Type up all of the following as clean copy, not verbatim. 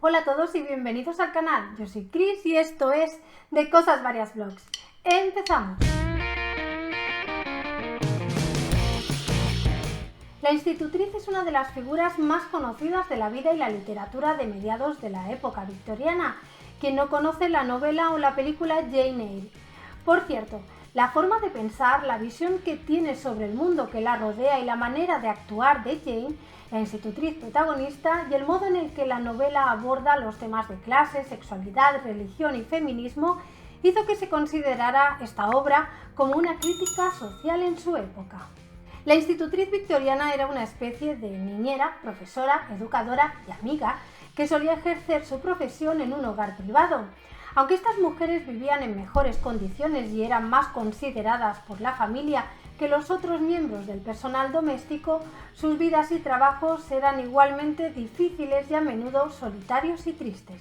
Hola a todos y bienvenidos al canal. Yo soy Cris y esto es de Cosas Varias Vlogs. ¡Empezamos! La institutriz es una de las figuras más conocidas de la vida y la literatura de mediados de la época victoriana. Quien no conoce la novela o la película Jane Eyre. Por cierto, la forma de pensar, la visión que tiene sobre el mundo que la rodea y la manera de actuar de Jane, la institutriz protagonista, y el modo en el que la novela aborda los temas de clase, sexualidad, religión y feminismo, hizo que se considerara esta obra como una crítica social en su época. La institutriz victoriana era una especie de niñera, profesora, educadora y amiga que solía ejercer su profesión en un hogar privado. Aunque estas mujeres vivían en mejores condiciones y eran más consideradas por la familia que los otros miembros del personal doméstico, sus vidas y trabajos eran igualmente difíciles y a menudo solitarios y tristes.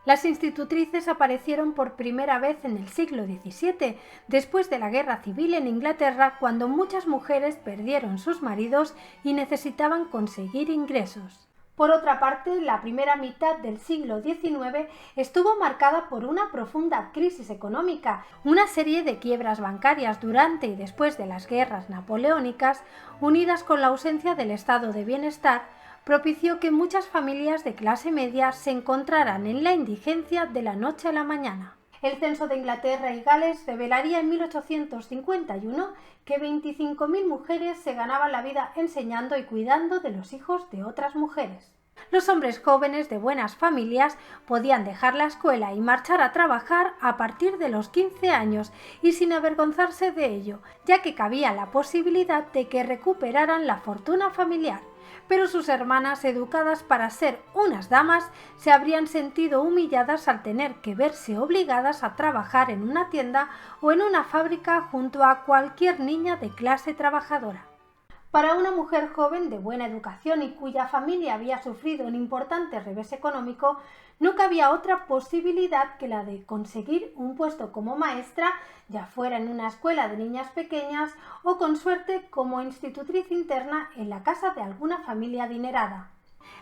Las institutrices aparecieron por primera vez en el siglo XVII, después de la Guerra Civil en Inglaterra, cuando muchas mujeres perdieron sus maridos y necesitaban conseguir ingresos. Por otra parte, la primera mitad del siglo XIX estuvo marcada por una profunda crisis económica, una serie de quiebras bancarias durante y después de las guerras napoleónicas, unidas con la ausencia del estado de bienestar, propició que muchas familias de clase media se encontraran en la indigencia de la noche a la mañana. El censo de Inglaterra y Gales revelaría en 1851 que 25.000 mujeres se ganaban la vida enseñando y cuidando de los hijos de otras mujeres. Los hombres jóvenes de buenas familias podían dejar la escuela y marchar a trabajar a partir de los 15 años y sin avergonzarse de ello, ya que cabía la posibilidad de que recuperaran la fortuna familiar. Pero sus hermanas, educadas para ser unas damas, se habrían sentido humilladas al tener que verse obligadas a trabajar en una tienda o en una fábrica junto a cualquier niña de clase trabajadora. Para una mujer joven de buena educación y cuya familia había sufrido un importante revés económico, no cabía otra posibilidad que la de conseguir un puesto como maestra, ya fuera en una escuela de niñas pequeñas o con suerte como institutriz interna en la casa de alguna familia adinerada.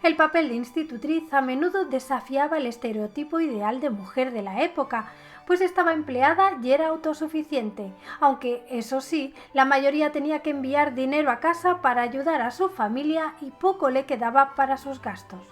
El papel de institutriz a menudo desafiaba el estereotipo ideal de mujer de la época, pues estaba empleada y era autosuficiente, aunque, eso sí, la mayoría tenía que enviar dinero a casa para ayudar a su familia y poco le quedaba para sus gastos.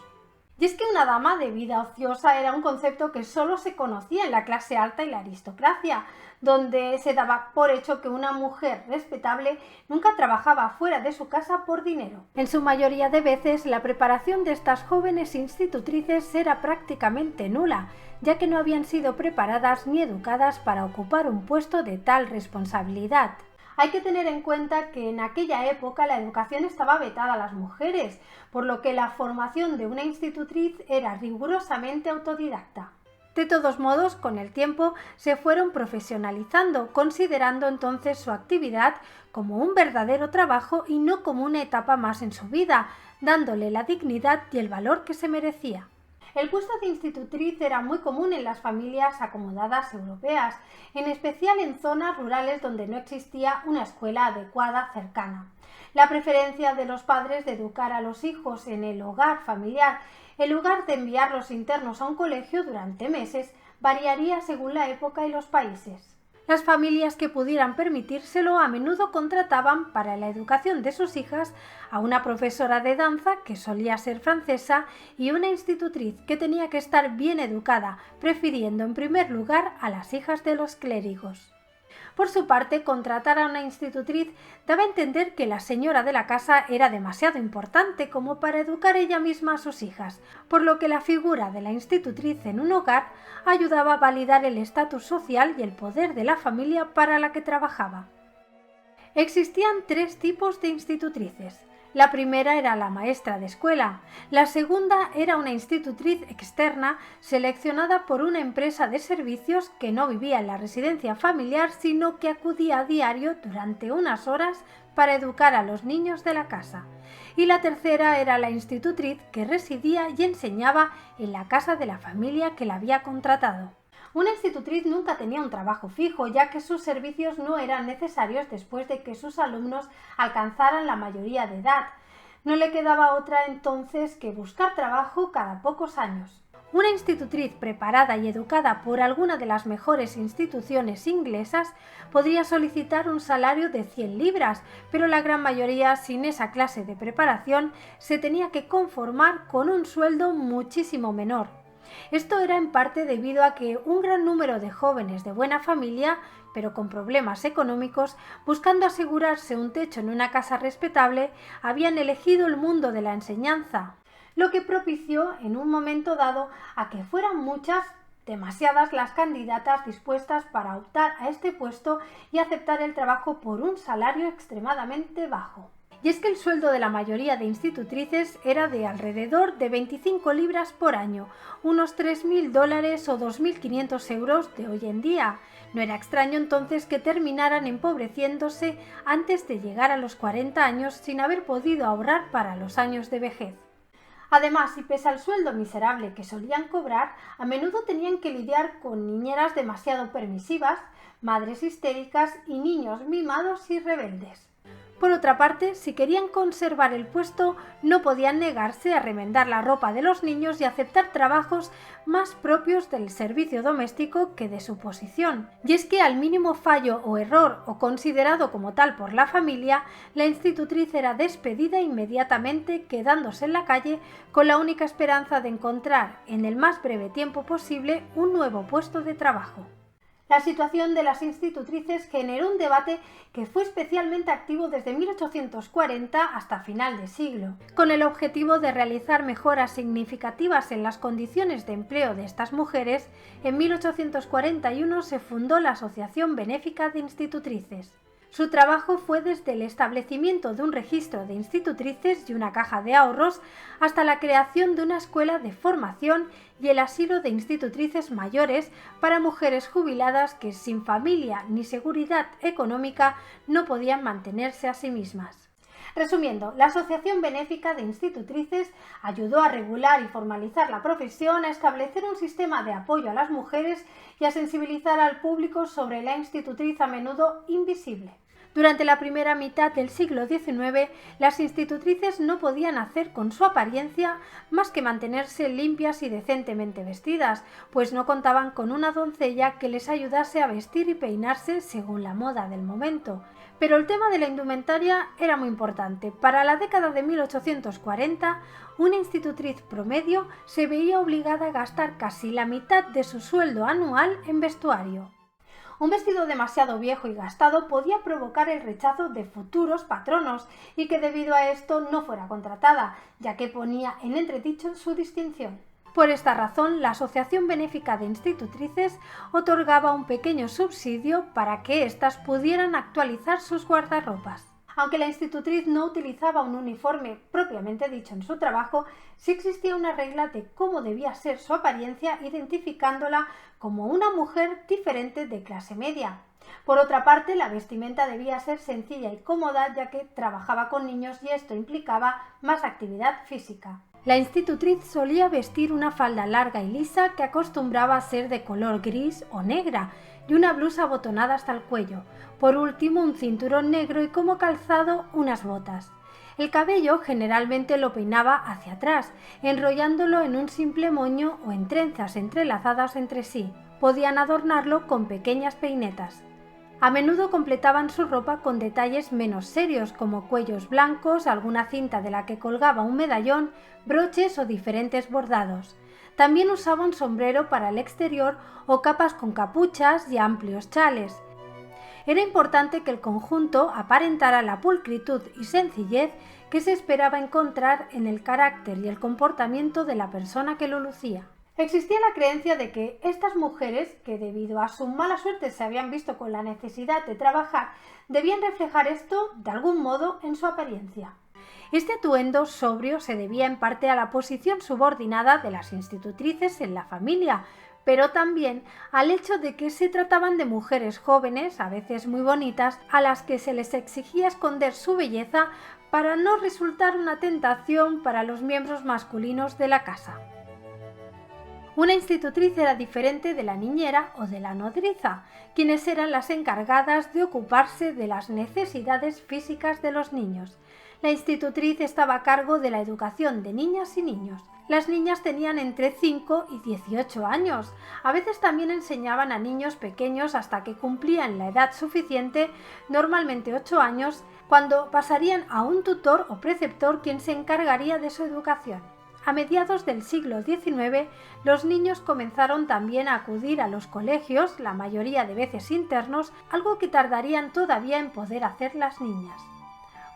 Y es que una dama de vida ociosa era un concepto que solo se conocía en la clase alta y la aristocracia, donde se daba por hecho que una mujer respetable nunca trabajaba fuera de su casa por dinero. En su mayoría de veces, la preparación de estas jóvenes institutrices era prácticamente nula, ya que no habían sido preparadas ni educadas para ocupar un puesto de tal responsabilidad. Hay que tener en cuenta que en aquella época la educación estaba vetada a las mujeres, por lo que la formación de una institutriz era rigurosamente autodidacta. De todos modos, con el tiempo se fueron profesionalizando, considerando entonces su actividad como un verdadero trabajo y no como una etapa más en su vida, dándole la dignidad y el valor que se merecía. El puesto de institutriz era muy común en las familias acomodadas europeas, en especial en zonas rurales donde no existía una escuela adecuada cercana. La preferencia de los padres de educar a los hijos en el hogar familiar, en lugar de enviarlos internos a un colegio durante meses, variaría según la época y los países. Las familias que pudieran permitírselo a menudo contrataban para la educación de sus hijas a una profesora de danza que solía ser francesa y una institutriz que tenía que estar bien educada, prefiriendo en primer lugar a las hijas de los clérigos. Por su parte, contratar a una institutriz daba a entender que la señora de la casa era demasiado importante como para educar ella misma a sus hijas, por lo que la figura de la institutriz en un hogar ayudaba a validar el estatus social y el poder de la familia para la que trabajaba. Existían tres tipos de institutrices. La primera era la maestra de escuela, la segunda era una institutriz externa seleccionada por una empresa de servicios que no vivía en la residencia familiar sino que acudía a diario durante unas horas para educar a los niños de la casa. Y la tercera era la institutriz que residía y enseñaba en la casa de la familia que la había contratado. Una institutriz nunca tenía un trabajo fijo, ya que sus servicios no eran necesarios después de que sus alumnos alcanzaran la mayoría de edad. No le quedaba otra entonces que buscar trabajo cada pocos años. Una institutriz preparada y educada por alguna de las mejores instituciones inglesas podría solicitar un salario de 100 libras, pero la gran mayoría, sin esa clase de preparación, se tenía que conformar con un sueldo muchísimo menor. Esto era en parte debido a que un gran número de jóvenes de buena familia, pero con problemas económicos, buscando asegurarse un techo en una casa respetable, habían elegido el mundo de la enseñanza, lo que propició en un momento dado a que fueran muchas, demasiadas las candidatas dispuestas para optar a este puesto y aceptar el trabajo por un salario extremadamente bajo. Y es que el sueldo de la mayoría de institutrices era de alrededor de 25 libras por año, unos $3.000 o 2.500 euros de hoy en día. No era extraño entonces que terminaran empobreciéndose antes de llegar a los 40 años sin haber podido ahorrar para los años de vejez. Además, y pese al sueldo miserable que solían cobrar, a menudo tenían que lidiar con niñeras demasiado permisivas, madres histéricas y niños mimados y rebeldes. Por otra parte, si querían conservar el puesto, no podían negarse a remendar la ropa de los niños y aceptar trabajos más propios del servicio doméstico que de su posición. Y es que al mínimo fallo o error, o considerado como tal por la familia, la institutriz era despedida inmediatamente, quedándose en la calle con la única esperanza de encontrar en el más breve tiempo posible un nuevo puesto de trabajo. La situación de las institutrices generó un debate que fue especialmente activo desde 1840 hasta final de siglo, con el objetivo de realizar mejoras significativas en las condiciones de empleo de estas mujeres. En 1841 se fundó la Asociación Benéfica de Institutrices. Su trabajo fue desde el establecimiento de un registro de institutrices y una caja de ahorros hasta la creación de una escuela de formación y el asilo de institutrices mayores para mujeres jubiladas que sin familia ni seguridad económica no podían mantenerse a sí mismas. Resumiendo, la Asociación Benéfica de Institutrices ayudó a regular y formalizar la profesión, a establecer un sistema de apoyo a las mujeres y a sensibilizar al público sobre la institutriz a menudo invisible. Durante la primera mitad del siglo XIX, las institutrices no podían hacer con su apariencia más que mantenerse limpias y decentemente vestidas, pues no contaban con una doncella que les ayudase a vestir y peinarse según la moda del momento. Pero el tema de la indumentaria era muy importante. Para la década de 1840, una institutriz promedio se veía obligada a gastar casi la mitad de su sueldo anual en vestuario. Un vestido demasiado viejo y gastado podía provocar el rechazo de futuros patronos y que debido a esto no fuera contratada, ya que ponía en entredicho su distinción. Por esta razón, la Asociación Benéfica de Institutrices otorgaba un pequeño subsidio para que éstas pudieran actualizar sus guardarropas. Aunque la institutriz no utilizaba un uniforme propiamente dicho en su trabajo, sí existía una regla de cómo debía ser su apariencia, identificándola como una mujer diferente de clase media. Por otra parte, la vestimenta debía ser sencilla y cómoda, ya que trabajaba con niños y esto implicaba más actividad física. La institutriz solía vestir una falda larga y lisa que acostumbraba a ser de color gris o negra y una blusa abotonada hasta el cuello. Por último, un cinturón negro y como calzado unas botas. El cabello generalmente lo peinaba hacia atrás, enrollándolo en un simple moño o en trenzas entrelazadas entre sí. Podían adornarlo con pequeñas peinetas. A menudo completaban su ropa con detalles menos serios, como cuellos blancos, alguna cinta de la que colgaba un medallón, broches o diferentes bordados. También usaban sombrero para el exterior o capas con capuchas y amplios chales. Era importante que el conjunto aparentara la pulcritud y sencillez que se esperaba encontrar en el carácter y el comportamiento de la persona que lo lucía. Existía la creencia de que estas mujeres, que debido a su mala suerte se habían visto con la necesidad de trabajar, debían reflejar esto de algún modo en su apariencia. Este atuendo sobrio se debía en parte a la posición subordinada de las institutrices en la familia, pero también al hecho de que se trataban de mujeres jóvenes, a veces muy bonitas, a las que se les exigía esconder su belleza para no resultar una tentación para los miembros masculinos de la casa. Una institutriz era diferente de la niñera o de la nodriza, quienes eran las encargadas de ocuparse de las necesidades físicas de los niños. La institutriz estaba a cargo de la educación de niñas y niños. Las niñas tenían entre 5 y 18 años. A veces también enseñaban a niños pequeños hasta que cumplían la edad suficiente, normalmente 8 años, cuando pasarían a un tutor o preceptor quien se encargaría de su educación. A mediados del siglo XIX, los niños comenzaron también a acudir a los colegios, la mayoría de veces internos, algo que tardarían todavía en poder hacer las niñas.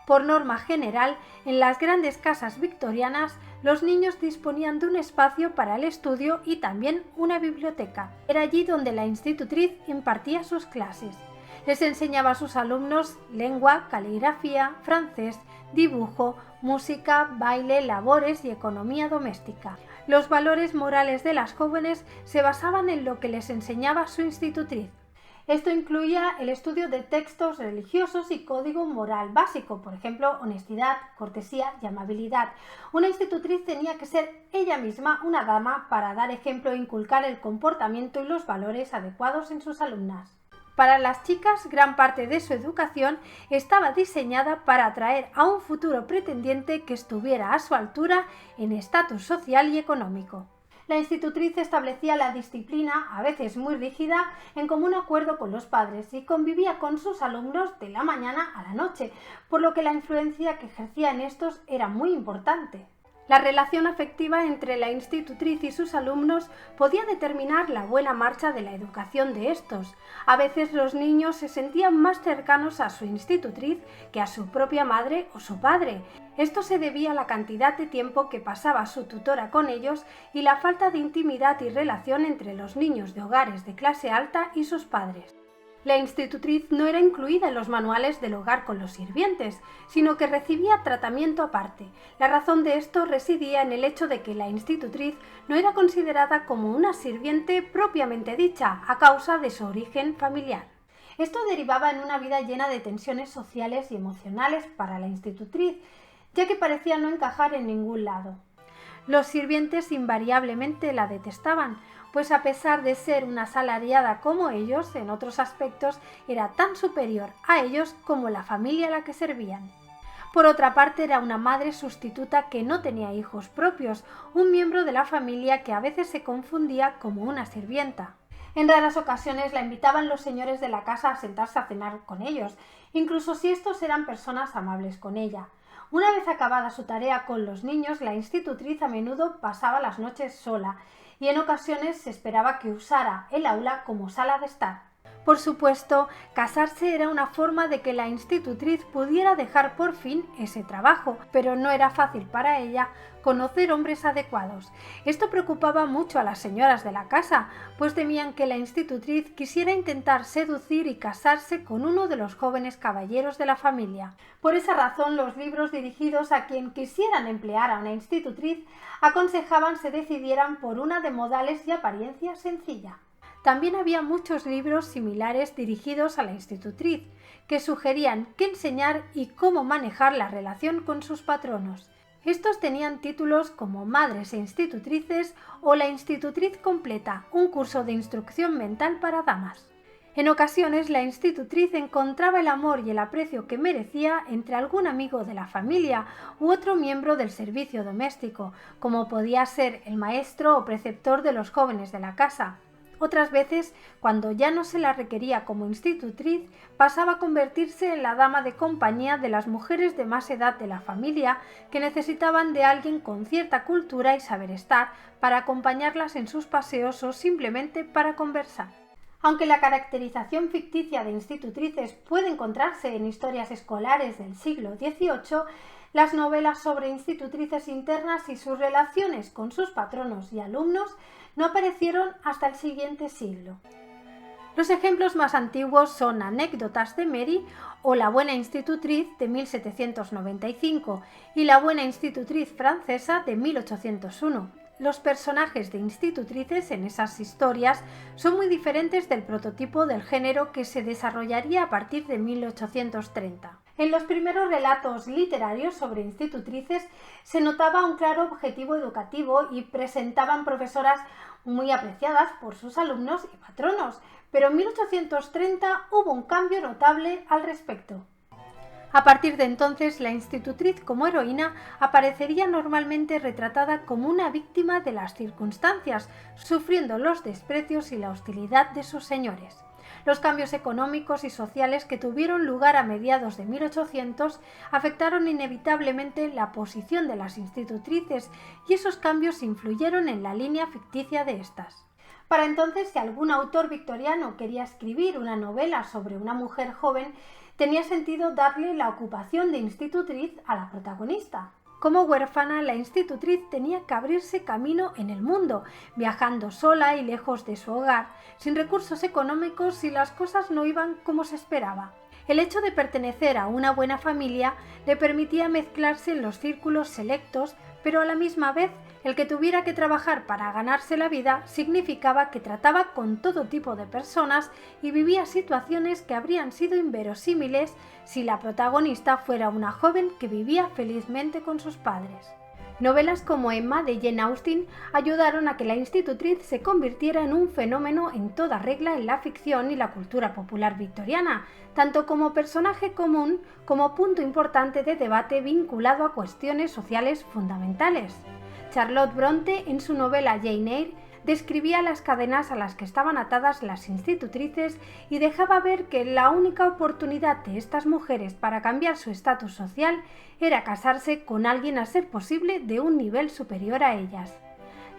Por norma general, en las grandes casas victorianas, los niños disponían de un espacio para el estudio y también una biblioteca. Era allí donde la institutriz impartía sus clases. Les enseñaba a sus alumnos lengua, caligrafía, francés, dibujo, música, baile, labores y economía doméstica. Los valores morales de las jóvenes se basaban en lo que les enseñaba su institutriz. Esto incluía el estudio de textos religiosos y código moral básico, por ejemplo, honestidad, cortesía y amabilidad. Una institutriz tenía que ser ella misma una dama para dar ejemplo e inculcar el comportamiento y los valores adecuados en sus alumnas. Para las chicas, gran parte de su educación estaba diseñada para atraer a un futuro pretendiente que estuviera a su altura en estatus social y económico. La institutriz establecía la disciplina, a veces muy rígida, en común acuerdo con los padres y convivía con sus alumnos de la mañana a la noche, por lo que la influencia que ejercía en estos era muy importante. La relación afectiva entre la institutriz y sus alumnos podía determinar la buena marcha de la educación de estos. A veces los niños se sentían más cercanos a su institutriz que a su propia madre o su padre. Esto se debía a la cantidad de tiempo que pasaba su tutora con ellos y la falta de intimidad y relación entre los niños de hogares de clase alta y sus padres. La institutriz no era incluida en los manuales del hogar con los sirvientes, sino que recibía tratamiento aparte. La razón de esto residía en el hecho de que la institutriz no era considerada como una sirviente propiamente dicha, a causa de su origen familiar. Esto derivaba en una vida llena de tensiones sociales y emocionales para la institutriz, ya que parecía no encajar en ningún lado. Los sirvientes invariablemente la detestaban, pues a pesar de ser una asalariada como ellos, en otros aspectos era tan superior a ellos como la familia a la que servían. Por otra parte, era una madre sustituta que no tenía hijos propios, un miembro de la familia que a veces se confundía como una sirvienta. En raras ocasiones la invitaban los señores de la casa a sentarse a cenar con ellos, incluso si estos eran personas amables con ella. Una vez acabada su tarea con los niños, la institutriz a menudo pasaba las noches sola y en ocasiones se esperaba que usara el aula como sala de estar. Por supuesto, casarse era una forma de que la institutriz pudiera dejar por fin ese trabajo, pero no era fácil para ella conocer hombres adecuados. Esto preocupaba mucho a las señoras de la casa, pues temían que la institutriz quisiera intentar seducir y casarse con uno de los jóvenes caballeros de la familia. Por esa razón, los libros dirigidos a quien quisieran emplear a una institutriz aconsejaban se decidieran por una de modales y apariencia sencilla. También había muchos libros similares dirigidos a la institutriz, que sugerían qué enseñar y cómo manejar la relación con sus patronos. Estos tenían títulos como Madres e institutrices o La institutriz completa, un curso de instrucción mental para damas. En ocasiones la institutriz encontraba el amor y el aprecio que merecía entre algún amigo de la familia u otro miembro del servicio doméstico, como podía ser el maestro o preceptor de los jóvenes de la casa. Otras veces, cuando ya no se la requería como institutriz, pasaba a convertirse en la dama de compañía de las mujeres de más edad de la familia que necesitaban de alguien con cierta cultura y saber estar para acompañarlas en sus paseos o simplemente para conversar. Aunque la caracterización ficticia de institutrices puede encontrarse en historias escolares del siglo XVIII, las novelas sobre institutrices internas y sus relaciones con sus patronos y alumnos no aparecieron hasta el siguiente siglo. Los ejemplos más antiguos son Anécdotas de Mary o La buena institutriz de 1795 y La buena institutriz francesa de 1801. Los personajes de institutrices en esas historias son muy diferentes del prototipo del género que se desarrollaría a partir de 1830. En los primeros relatos literarios sobre institutrices se notaba un claro objetivo educativo y presentaban profesoras muy apreciadas por sus alumnos y patronos, pero en 1830 hubo un cambio notable al respecto. A partir de entonces, la institutriz como heroína aparecería normalmente retratada como una víctima de las circunstancias, sufriendo los desprecios y la hostilidad de sus señores. Los cambios económicos y sociales que tuvieron lugar a mediados de 1800 afectaron inevitablemente la posición de las institutrices y esos cambios influyeron en la línea ficticia de estas. Para entonces, si algún autor victoriano quería escribir una novela sobre una mujer joven, tenía sentido darle la ocupación de institutriz a la protagonista. Como huérfana, la institutriz tenía que abrirse camino en el mundo, viajando sola y lejos de su hogar, sin recursos económicos si las cosas no iban como se esperaba. El hecho de pertenecer a una buena familia le permitía mezclarse en los círculos selectos, pero a la misma vez el que tuviera que trabajar para ganarse la vida significaba que trataba con todo tipo de personas y vivía situaciones que habrían sido inverosímiles si la protagonista fuera una joven que vivía felizmente con sus padres. Novelas como Emma de Jane Austen ayudaron a que la institutriz se convirtiera en un fenómeno en toda regla en la ficción y la cultura popular victoriana, tanto como personaje común como punto importante de debate vinculado a cuestiones sociales fundamentales. Charlotte Bronte, en su novela Jane Eyre, describía las cadenas a las que estaban atadas las institutrices y dejaba ver que la única oportunidad de estas mujeres para cambiar su estatus social era casarse con alguien a ser posible de un nivel superior a ellas.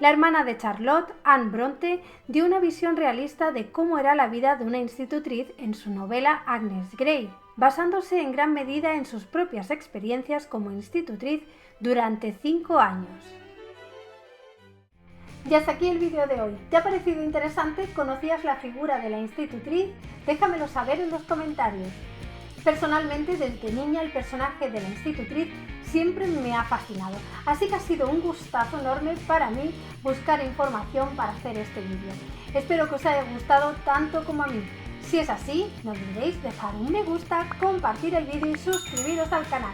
La hermana de Charlotte, Anne Bronte, dio una visión realista de cómo era la vida de una institutriz en su novela Agnes Grey, basándose en gran medida en sus propias experiencias como institutriz durante 5 años. Y hasta aquí el vídeo de hoy. ¿Te ha parecido interesante? ¿Conocías la figura de la institutriz? Déjamelo saber en los comentarios. Personalmente, desde niña, el personaje de la institutriz siempre me ha fascinado, así que ha sido un gustazo enorme para mí buscar información para hacer este vídeo. Espero que os haya gustado tanto como a mí. Si es así, no olvidéis dejar un me gusta, compartir el vídeo y suscribiros al canal.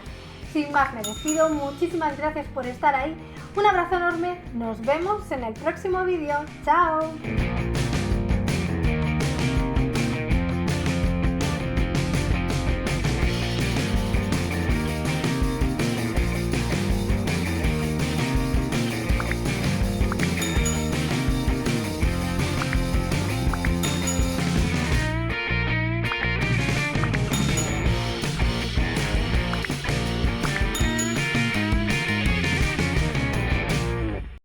Sin más me despido, muchísimas gracias por estar ahí, un abrazo enorme, nos vemos en el próximo vídeo, ¡chao!